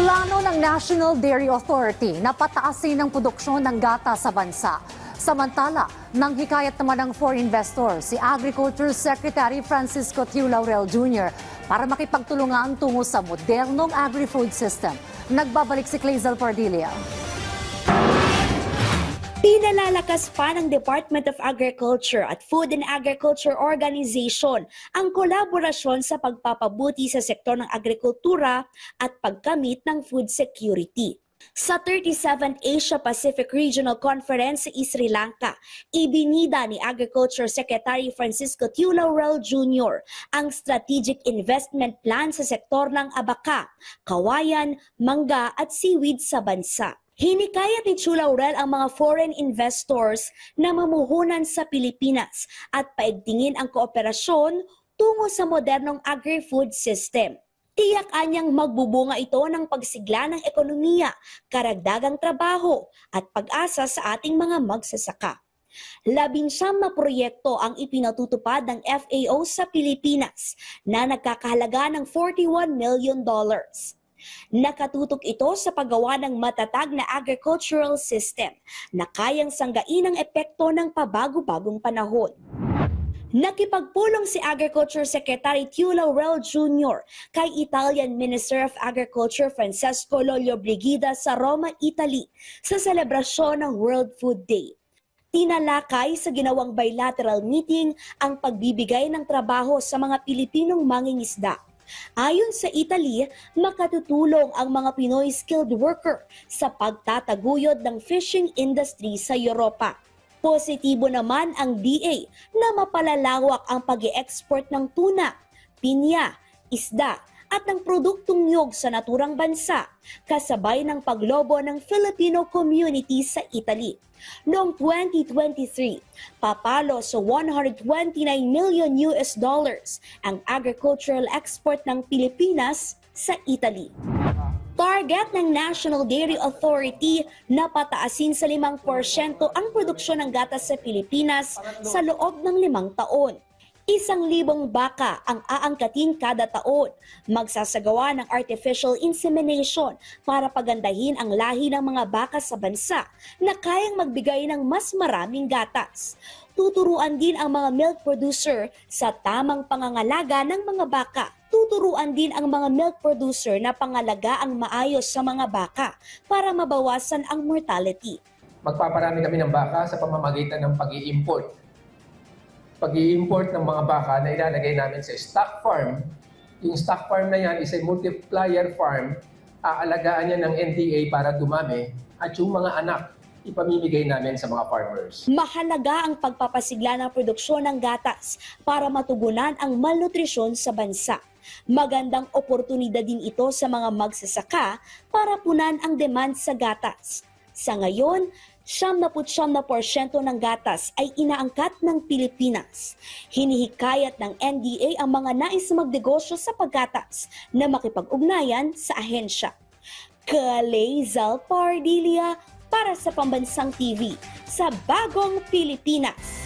Plano ng National Dairy Authority na pataasin ang produksyon ng gatas sa bansa. Samantala, nang hikayat naman ng foreign investor si Agriculture Secretary Francisco Tiu Laurel Jr. para makipagtulungan tungo sa modernong agri-food system. Nagbabalik si Clazel Pardilia. Pinalalakas pa ng Department of Agriculture at Food and Agriculture Organization ang kolaborasyon sa pagpapabuti sa sektor ng agrikultura at pagkamit ng food security. Sa 37th Asia-Pacific Regional Conference sa Sri Lanka, ibinida ni Agriculture Secretary Francisco Tiu Laurel Jr. ang Strategic Investment Plan sa sektor ng abaka, kawayan, mangga at seaweed sa bansa. Hinikayat ni Tiu Laurel ang mga foreign investors na mamuhunan sa Pilipinas at paigtingin ang kooperasyon tungo sa modernong agri-food system. Tiyak anyang magbubunga ito ng pagsigla ng ekonomiya, karagdagang trabaho at pag-asa sa ating mga magsasaka. 19 na proyekto ang ipinatutupad ng FAO sa Pilipinas na nagkakahalaga ng $41 million. Nakatutok ito sa paggawa ng matatag na agricultural system na kayang sanggain ang epekto ng pabago-bagong panahon. Nakipagpulong si Agriculture Secretary Tiu Laurel Jr. kay Italian Minister of Agriculture Francesco Lollobrigida sa Roma, Italy sa selebrasyon ng World Food Day. Tinalakay sa ginawang bilateral meeting ang pagbibigay ng trabaho sa mga Pilipinong mangingisda. Ayon sa Italy, makatutulong ang mga Pinoy skilled worker sa pagtataguyod ng fishing industry sa Europa. Positibo naman ang DA na mapalalawak ang pag-e-export ng tuna, pinya, isda at ng produktong niyog sa naturang bansa, kasabay ng paglobo ng Filipino community sa Italy. Noong 2023, papalo sa $129 million ang agricultural export ng Pilipinas sa Italy. Target ng National Dairy Authority na pataasin sa 5% ang produksyon ng gatas sa Pilipinas sa loob ng 5 taon. 1,000 baka ang aangkatin kada taon. Magsasagawa ng artificial insemination para pagandahin ang lahi ng mga baka sa bansa na kayang magbigay ng mas maraming gatas. Tuturuan din ang mga milk producer sa tamang pangangalaga ng mga baka. Tuturuan din ang mga milk producer na pangalagaan maayos sa mga baka para mabawasan ang mortality. Magpaparami kami ng baka sa pamamagitan ng pag-i-import ng mga baka na ilalagay namin sa stock farm. Yung stock farm na yan is a multiplier farm. Aalagaan niya ng NDA para dumami at yung mga anak ipamimigay namin sa mga farmers. Mahalaga ang pagpapasigla ng produksyon ng gatas para matugunan ang malnutrisyon sa bansa. Magandang oportunidad din ito sa mga magsasaka para punan ang demand sa gatas. Sa ngayon, 79% ng gatas ay inaangkat ng Pilipinas. Hinihikayat ng NDA ang mga nais magnegosyo sa paggatas na makipag-ugnayan sa ahensya. Clazel Pardilia para sa Pambansang TV sa Bagong Pilipinas.